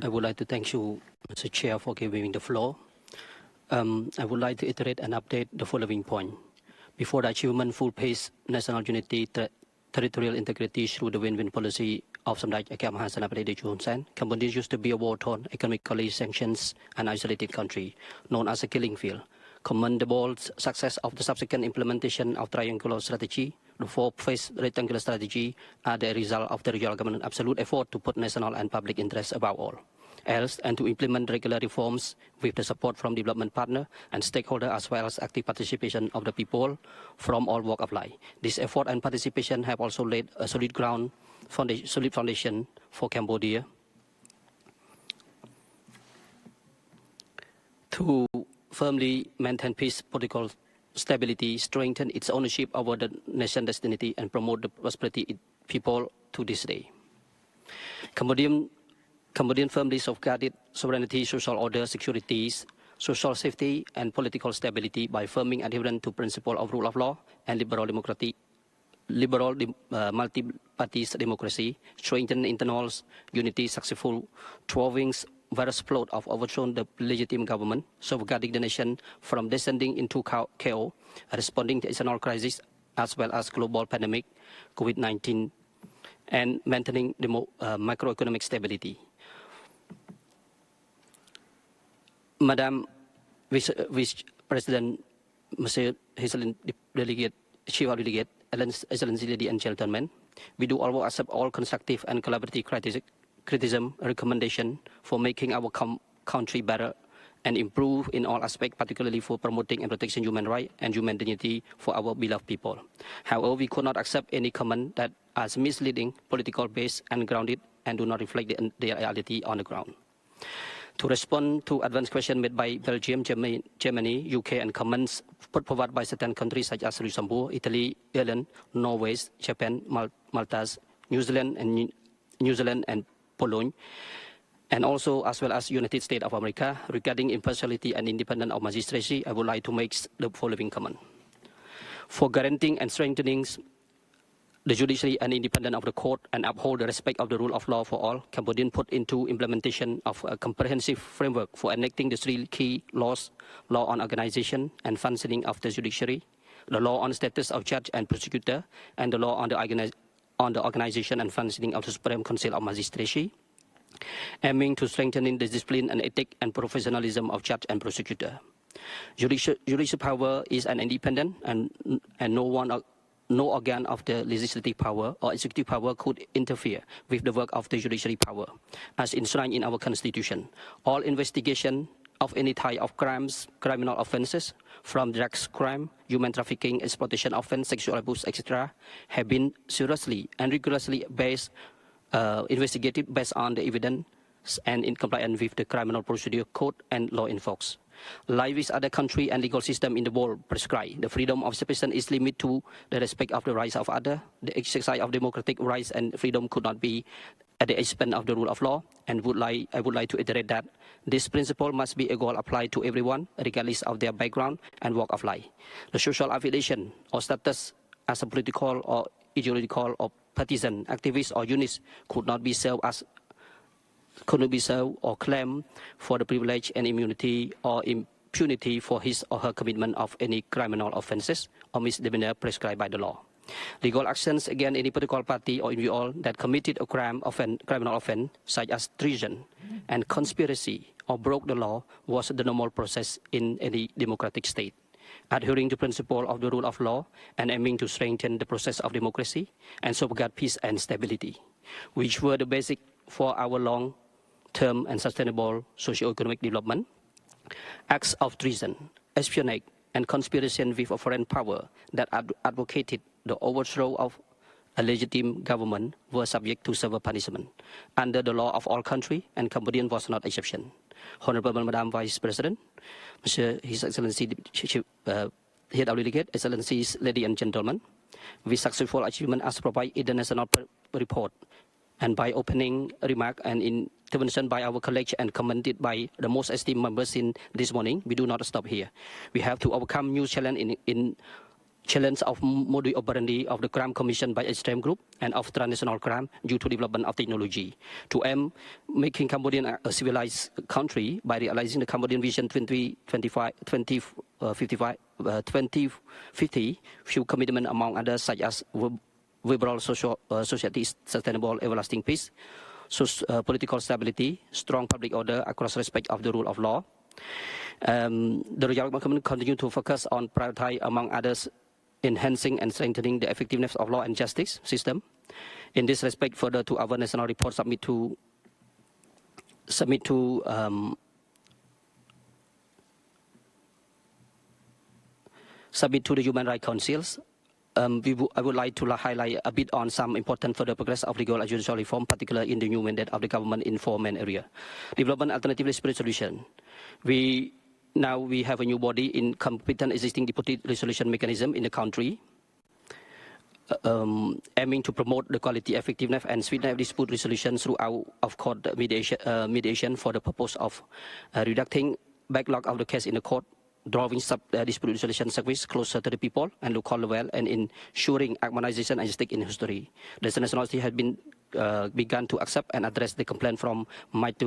I would like to thank you, Mr. Chair, for giving me the floor. I would like to iterate and update the following point. Before the achievement full pace national unity, territorial integrity through the win-win policy of Samdech Akam Hassan Abedi Junsan, Cambodia used to be a war-torn, economically sanctions and isolated country, known as a killing field. Commendable success of the subsequent implementation of triangular strategy, the four-phase rectangular strategy are the result of the regional government's absolute effort to put national and public interests above all else and to implement regular reforms with the support from development partner and stakeholders as well as active participation of the people from all walks of life. This effort and participation have also laid a solid foundation for Cambodia to firmly maintain peace, political stability, strengthen its ownership over the nation's destiny, and promote the prosperity of people to this day. Cambodian firmly safeguarded sovereignty, social order, securities, social safety, and political stability by firming adherence to principle of rule of law and liberal multi-party democracy, strengthen internal unity, successful throwing various plots of overthrown the legitimate government, safeguarding the nation from descending into chaos, responding to external crisis as well as global pandemic, COVID-19, and maintaining the macroeconomic stability. Madam Vice President, Mr. Hazel Delegate, Chief of Delegate, Excellency, Ladies and Gentlemen, we do always accept all constructive and collaborative criticism, recommendation for making our country better and improve in all aspects, particularly for promoting and protecting human rights and human dignity for our beloved people. However, we could not accept any comment that is misleading, political based and grounded and do not reflect the reality on the ground. To respond to advanced questions made by Belgium, Germany, UK, and comments put forward by certain countries such as Luxembourg, Italy, Ireland, Norway, Japan, Malta, New Zealand, and Poland, and also as well as United States of America regarding impartiality and independence of magistracy, I would like to make the following comment. For guaranteeing and strengthening the judiciary and independence of the court and uphold the respect of the rule of law for all, Cambodian put into implementation of a comprehensive framework for enacting the three key laws: law on organization and functioning of the judiciary, the law on status of judge and prosecutor, and the law on the organization and functioning of the Supreme Council of Magistracy, aiming to strengthening the discipline and ethics and professionalism of judge and prosecutor. Judicial power is an independent and no organ of the legislative power or executive power could interfere with the work of the judiciary power, as enshrined in our Constitution. All investigation of any type of crimes, criminal offences, from drugs crime, human trafficking, exploitation offence, sexual abuse, etc., have been seriously and rigorously investigated based on the evidence and in compliance with the criminal procedure code and law enforcement. Like with other countries and legal system in the world prescribe, the freedom of expression is limited to the respect of the rights of others. The exercise of democratic rights and freedom could not be at the expense of the rule of law, and I would like to iterate that this principle must be equal applied to everyone, regardless of their background and walk of life. The social affiliation or status as a political or ideological or partisan activist or units could not be served or claim for the privilege and immunity or impunity for his or her commitment of any criminal offences or misdemeanor prescribed by the law. Legal actions against any political party or individual that committed a criminal offence, such as treason and conspiracy or broke the law, was the normal process in any democratic state. Adhering to principle of the rule of law and aiming to strengthen the process of democracy and safeguard peace and stability, which were the basic for our long-term and sustainable socio-economic development. Acts of treason, espionage, and conspiracy with a foreign power that advocated the overthrow of a legitimate government were subject to severe punishment under the law of all countries, and Cambodia was not exception. Honorable Madam Vice President, His Excellency Head of Delegate, Excellencies, Ladies and Gentlemen, with successful achievement as provided in the national report, and by opening remark and intervention by our colleagues and commented by the most esteemed members in this morning, we do not stop here. We have to overcome new challenge in challenge of modus operandi of the crime commission by extreme group and of transnational crime due to development of technology. To aim making Cambodia a civilized country by realizing the Cambodian Vision 2050, few commitments among others such as liberal society, sustainable everlasting peace, political stability, strong public order across respect of the rule of law. The Royal Government continue to focus on prioritize among others enhancing and strengthening the effectiveness of law and justice system. In this respect, further to our national report submit to the Human Rights Councils. I would like to highlight a bit on some important further progress of legal and judicial reform, particularly in the new mandate of the government in four main areas. Development alternative dispute resolution. Now we have a new body in competent existing dispute resolution mechanism in the country, aiming to promote the quality, effectiveness, and sweetness of dispute resolution through out-of-court mediation for the purpose of reducing backlog of the case in the court, drawing dispute resolution service closer to the people and local level, and ensuring harmonization and justice in history. The nationality has been begun to accept and address the complaint from March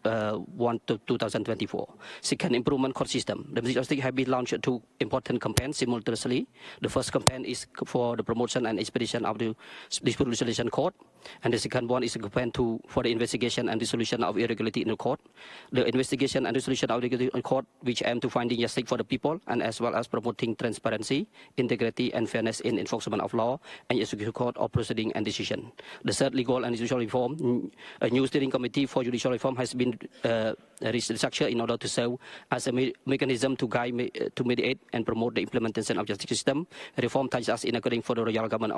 1 to 2024. Second, improvement court system. The Ministry of Justice has been launched two important campaigns simultaneously. The first campaign is for the promotion and expedition of the dispute resolution court, and the second one is a campaign for the investigation and resolution of irregularity in the court. The investigation and resolution of irregularity in the court, which aim to finding justice for the people, and as well as promoting transparency, integrity, and fairness in enforcement of law and executive court of proceeding and decision. The third, legal and judicial reform. A new steering committee for judicial reform has been restructured in order to serve as a mechanism to guide, to mediate and promote the implementation of justice system. Reform ties us in according for the Royal Government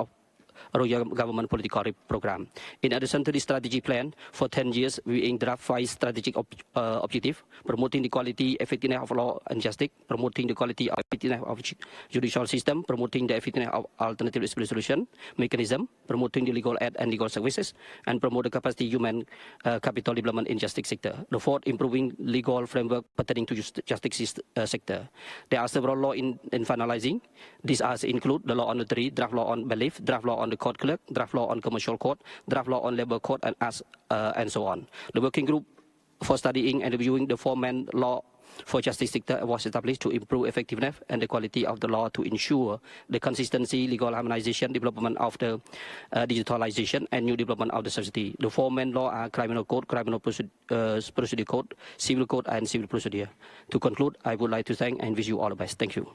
political program. In addition to the strategy plan, for 10 years, we in draft 5 strategic objective, promoting the quality, effectiveness of law and justice, promoting the quality of effectiveness of judicial system, promoting the effectiveness of alternative dispute resolution mechanism, promoting the legal aid and legal services, and promote the capacity human capital development in justice sector. The fourth, improving legal framework pertaining to justice sector. There are several laws in finalizing. These include the law on notary, draft law on belief, draft law on the court clerk, draft law on commercial court, draft law on labor court, and so on. The working group for studying and reviewing the four-man law for justice sector was established to improve effectiveness and the quality of the law to ensure the consistency, legal harmonization, development of the digitalization, and new development of the society. The four-man law are criminal code, criminal procedure code, civil code, and civil procedure. To conclude, I would like to thank and wish you all the best. Thank you.